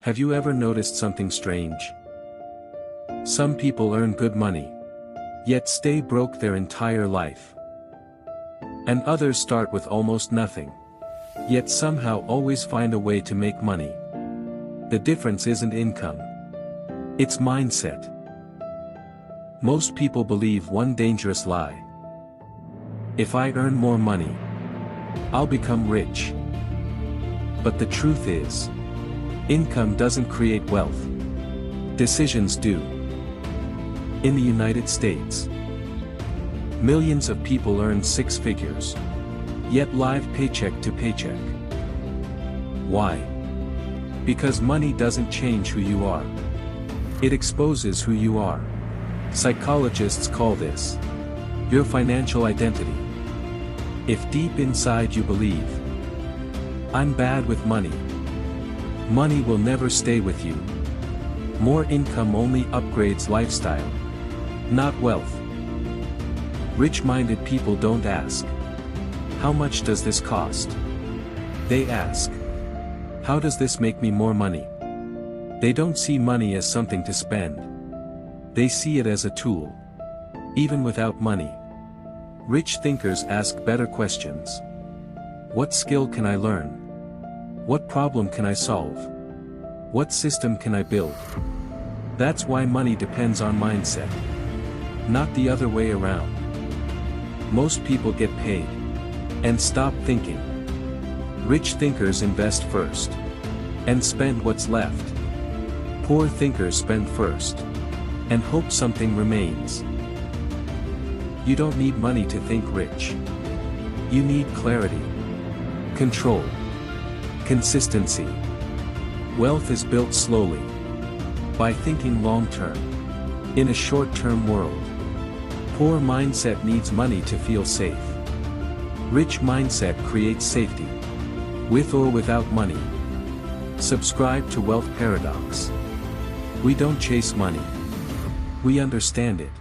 Have you ever noticed something strange? Some people earn good money, yet stay broke their entire life. And others start with almost nothing, yet somehow always find a way to make money. The difference isn't income. It's mindset. Most people believe one dangerous lie. If I earn more money, I'll become rich. But the truth is, income doesn't create wealth. Decisions do. In the United States, millions of people earn six figures, yet live paycheck to paycheck. Why? Because money doesn't change who you are. It exposes who you are. Psychologists call this your financial identity. If deep inside you believe, I'm bad with money, money will never stay with you. More income only upgrades lifestyle, not wealth. Rich-minded people don't ask, how much does this cost? They ask, how does this make me more money? They don't see money as something to spend. They see it as a tool. Even without money, rich thinkers ask better questions. What skill can I learn? What problem can I solve? What system can I build? That's why money depends on mindset, not the other way around. Most people get paid and stop thinking. Rich thinkers invest first and spend what's left. Poor thinkers spend first and hope something remains. You don't need money to think rich. You need clarity, control, consistency. Wealth is built slowly, by thinking long-term, in a short-term world. Poor mindset needs money to feel safe. Rich mindset creates safety, with or without money. Subscribe to Wealth Paradox. We don't chase money. We understand it.